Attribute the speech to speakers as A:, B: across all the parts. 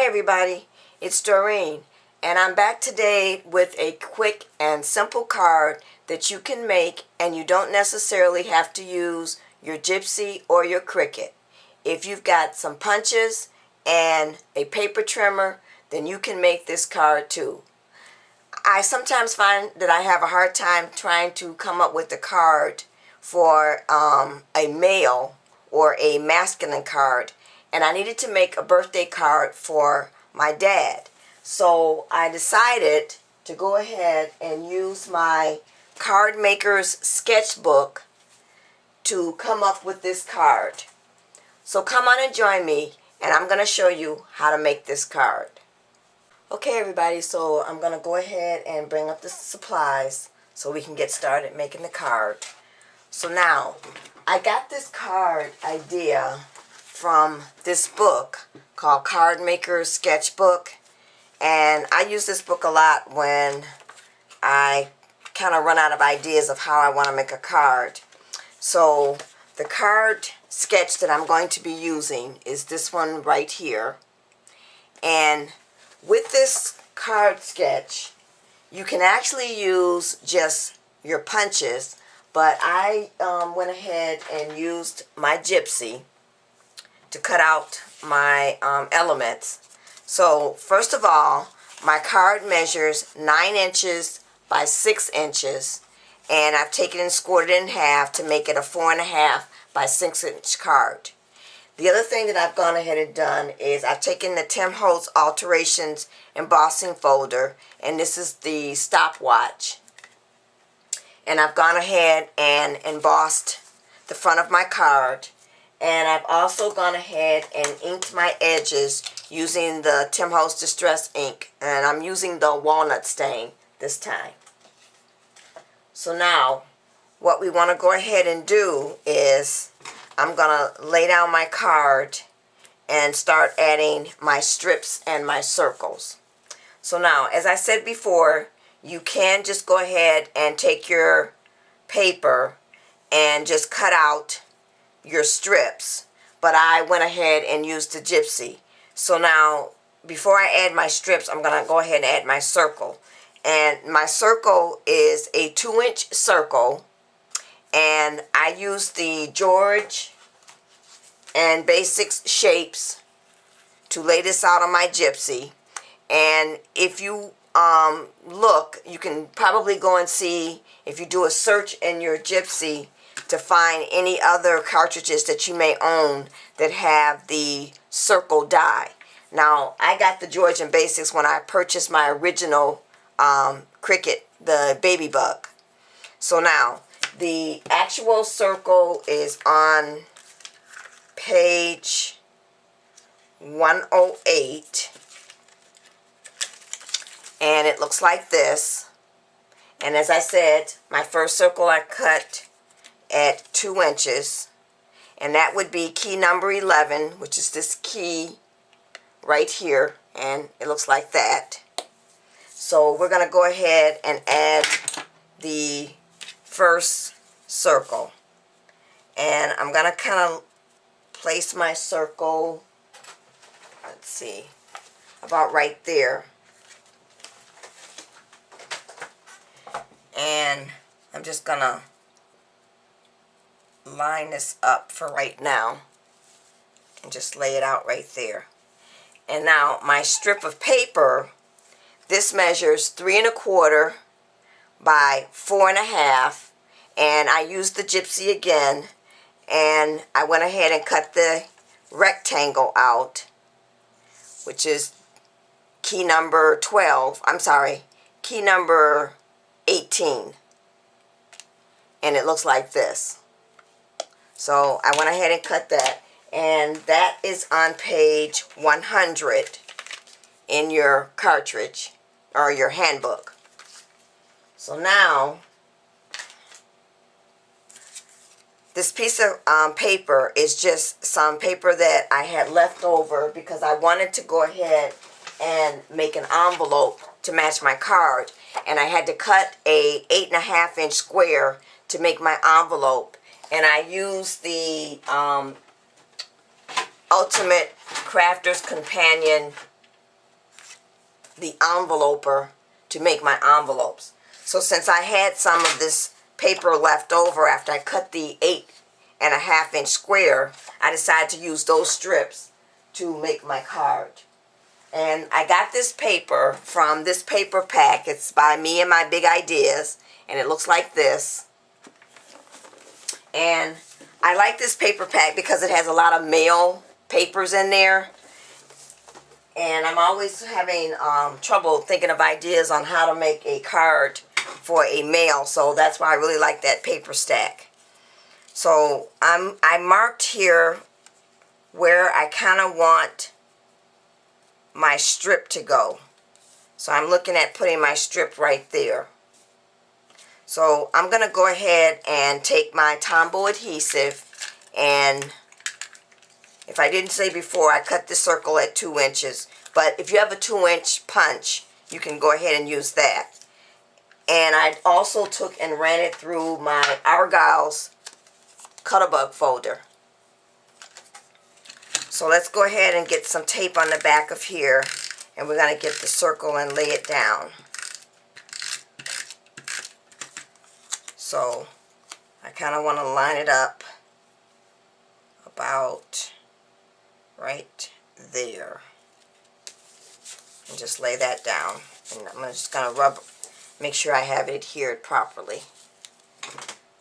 A: Hi everybody, it's Doreen, and I'm back today with a quick and simple card that you can make, and you don't necessarily have to use your Gypsy or your Cricut. If you've got some punches and a paper trimmer, then you can make this card too. I sometimes find that I have a hard time trying to come up with a card for a male or a masculine card, and I needed to make a birthday card for my dad. So I decided to go ahead and use my card maker's sketchbook to come up with this card. So come on and join me, and I'm going to show you how to make this card. Okay everybody, so I'm going to go ahead and bring up the supplies so we can get started making the card. So now, I got this card idea from this book called Card Maker's Sketchbook, and I use this book a lot when I kind of run out of ideas of how I want to make a card. So the card sketch that I'm going to be using is this one right here, and with this card sketch you can actually use just your punches, but I went ahead and used my Gypsy to cut out my elements. So first of all, my card measures 9 inches by 6 inches, and I've taken and scored it in half to make it a 4.5 by 6 inch card. The other thing that I've gone ahead and done is I've taken the Tim Holtz Alterations embossing folder, and this is the stopwatch, and I've gone ahead and embossed the front of my card, and I've also gone ahead and inked my edges using the Tim Holtz Distress ink, and I'm using the walnut stain this time. So now what we want to go ahead and do is I'm going to lay down my card and start adding my strips and my circles. So now, as I said before, you can just go ahead and take your paper and just cut out your strips, but I went ahead and used the Gypsy. So now, before I add my strips, I'm going to go ahead and add my circle. And my circle is a 2-inch circle, and I use the George and Basics shapes to lay this out on my Gypsy. And if you look, you can probably go and see, if you do a search in your Gypsy, to find any other cartridges that you may own that have the circle die. Now, I got the George and Basics when I purchased my original Cricut, the Baby Bug. So now, the actual circle is on page 108, and it looks like this. And as I said, my first circle I cut at 2 inches, and that would be key number 11, which is this key right here, and it looks like that. So we're going to go ahead and add the first circle, and I'm going to kind of place my circle, let's see, about right there, and I'm just going to line this up for right now and just lay it out right there. And now my strip of paper, this measures 3 1/4 by 4.5, and I used the Gypsy again, and I went ahead and cut the rectangle out, which is key number 12, I'm sorry, key number 18, and it looks like this. So I went ahead and cut that, and that is on page 100 in your cartridge or your handbook. So now, this piece of paper is just some paper that I had left over because I wanted to go ahead and make an envelope to match my card, and I had to cut a 8.5 inch square to make my envelope. And I used the Ultimate Crafter's Companion the enveloper to make my envelopes. So since I had some of this paper left over after I cut the 8.5-inch square, I decided to use those strips to make my card. And I got this paper from this paper pack. It's by Me and My Big Ideas, and it looks like this. And I like this paper pack because it has a lot of mail papers in there. And I'm always having trouble thinking of ideas on how to make a card for a mail, so that's why I really like that paper stack. So I marked here where I kind of want my strip to go. So I'm looking at putting my strip right there. So I'm going to go ahead and take my Tombow adhesive, and if I didn't say before, I cut the circle at 2 inches, but if you have a 2-inch punch, you can go ahead and use that. And I also took and ran it through my Argyle's Cut-A-Bug folder. So let's go ahead and get some tape on the back of here, and we're going to get the circle and lay it down. So I kind of want to line it up about right there. And just lay that down. And I'm just going to make sure I have it adhered properly.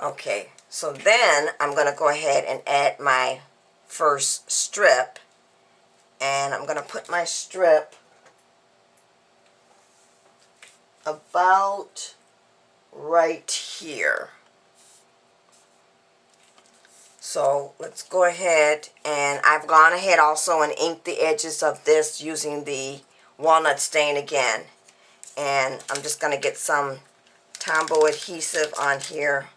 A: Okay, so then I'm going to go ahead and add my first strip, and I'm going to put my strip about right here. So let's go ahead, and I've gone ahead also and inked the edges of this using the walnut stain again. And I'm just going to get some Tombow adhesive on here.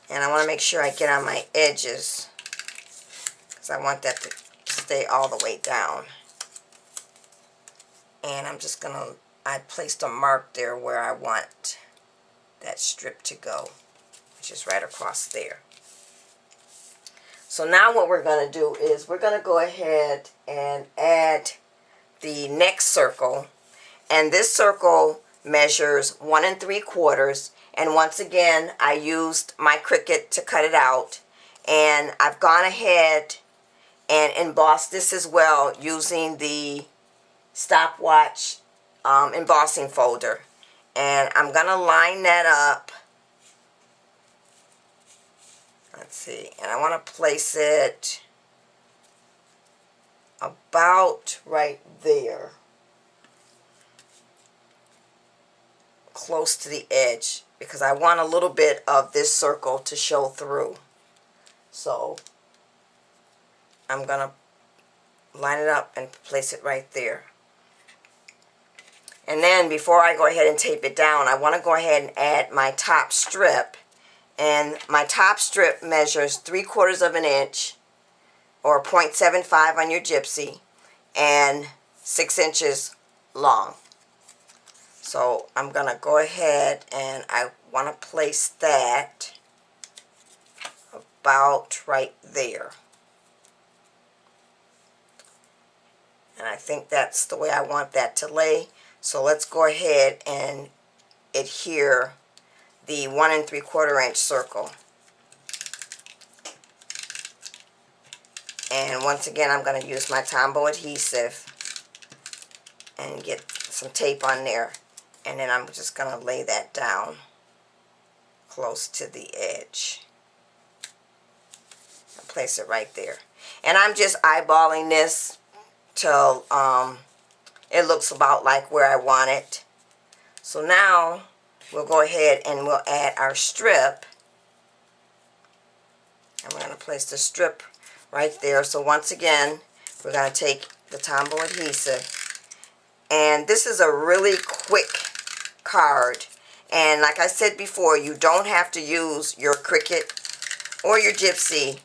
A: And I want to make sure I get on my edges, because I want that to stay all the way down. And I'm just going to, I placed a mark there where I want that strip to go, which is right across there. So now what we're going to do is we're going to go ahead and add the next circle. And this circle measures 1 3/4. And once again, I used my Cricut to cut it out. And I've gone ahead and embossed this as well using the stopwatch embossing folder. And I'm going to line that up. Let's see. And I want to place it about right there, close to the edge, because I want a little bit of this circle to show through. So I'm going to line it up and place it right there. And then before I go ahead and tape it down, I want to go ahead and add my top strip. And my top strip measures 3/4 of an inch, or 0.75 on your gypsy, and 6 inches long. So I'm going to go ahead and I want to place that about right there. And I think that's the way I want that to lay. So let's go ahead and adhere the 1 3/4 inch circle. And once again, I'm going to use my Tombow adhesive and get some tape on there. And then I'm just going to lay that down close to the edge. And place it right there. And I'm just eyeballing this till it looks about like where I want it. So now we'll go ahead and we'll add our strip. And we're going to place the strip right there. So once again, we're going to take the Tombow adhesive. And this is a really quick card. And like I said before, you don't have to use your Cricut or your Gypsy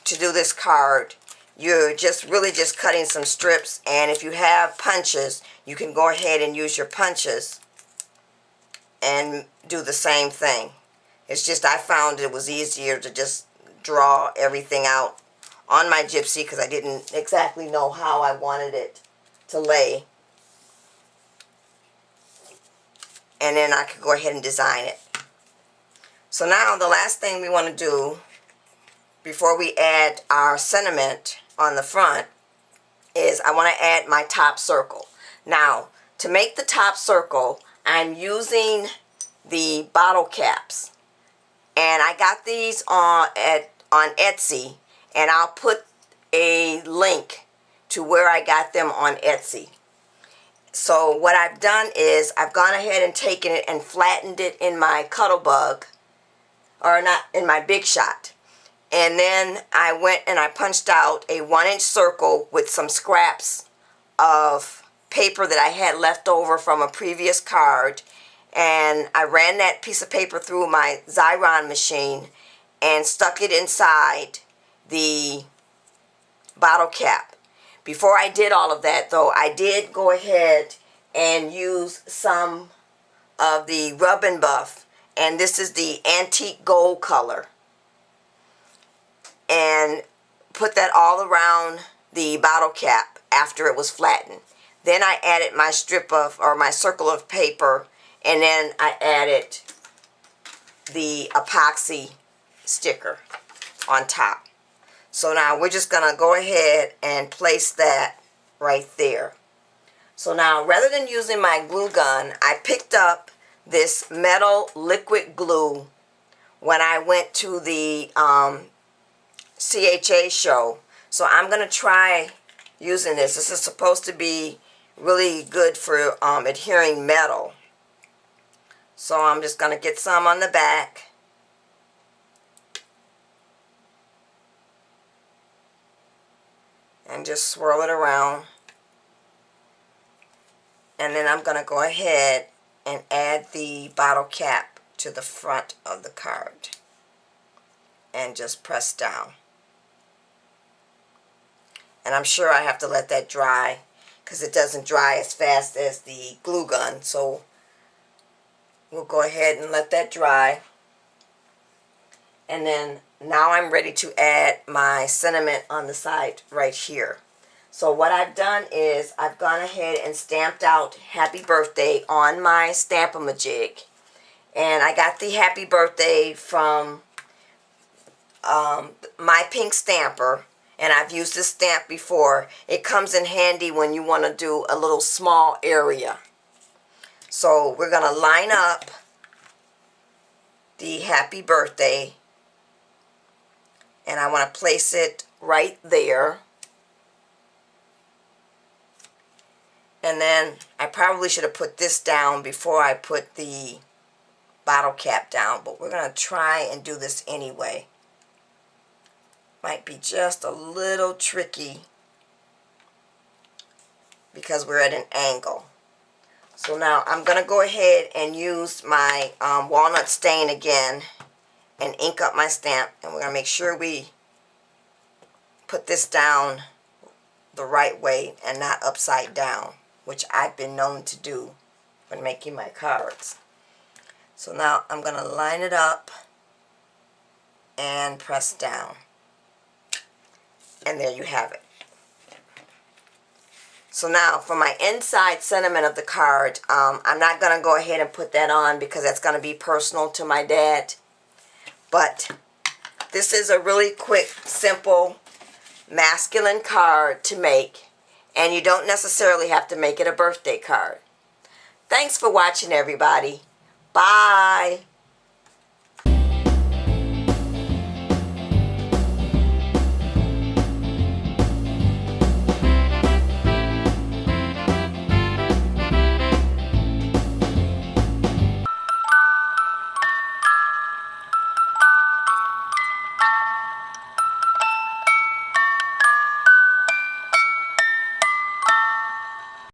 A: to do this card. You're just really just cutting some strips, and if you have punches, you can go ahead and use your punches and do the same thing. It's just I found it was easier to just draw everything out on my gypsy because I didn't exactly know how I wanted it to lay. And then I could go ahead and design it. So now the last thing we want to do before we add our sentiment on the front is I want to add my top circle. Now, to make the top circle, I'm using the bottle caps. And I got these on Etsy, and I'll put a link to where I got them on Etsy. So what I've done is I've gone ahead and taken it and flattened it in my Cuttlebug, or not, in my Big Shot. And then I went and I punched out a 1-inch circle with some scraps of paper that I had left over from a previous card. And I ran that piece of paper through my Xyron machine and stuck it inside the bottle cap. Before I did all of that, though, I did go ahead and use some of the Rub and Buff, and this is the antique gold color, and put that all around the bottle cap after it was flattened. Then I added my strip of, or my circle of paper, and then I added the epoxy sticker on top. So now we're just going to go ahead and place that right there. So now, rather than using my glue gun, I picked up this metal liquid glue when I went to the CHA show. So I'm going to try using this. This is supposed to be really good for adhering metal. So I'm just going to get some on the back. And just swirl it around. And then I'm going to go ahead and add the bottle cap to the front of the card. And just press down. And I'm sure I have to let that dry because it doesn't dry as fast as the glue gun. So we'll go ahead and let that dry. And then now I'm ready to add my sentiment on the side right here. So what I've done is I've gone ahead and stamped out Happy Birthday on my Stamp-A-Majig. And I got the Happy Birthday from My Pink Stamper. And I've used this stamp before. It comes in handy when you want to do a little small area. So we're going to line up the Happy Birthday. And I want to place it right there. And then I probably should have put this down before I put the bottle cap down. But we're going to try and do this anyway. Might be just a little tricky because we're at an angle. So now I'm going to go ahead and use my walnut stain again and ink up my stamp, and we're going to make sure we put this down the right way and not upside down, which I've been known to do when making my cards. So now I'm going to line it up and press down. And there you have it. So now for my inside sentiment of the card, I'm not going to go ahead and put that on because that's going to be personal to my dad. But this is a really quick, simple, masculine card to make. And you don't necessarily have to make it a birthday card. Thanks for watching, everybody. Bye.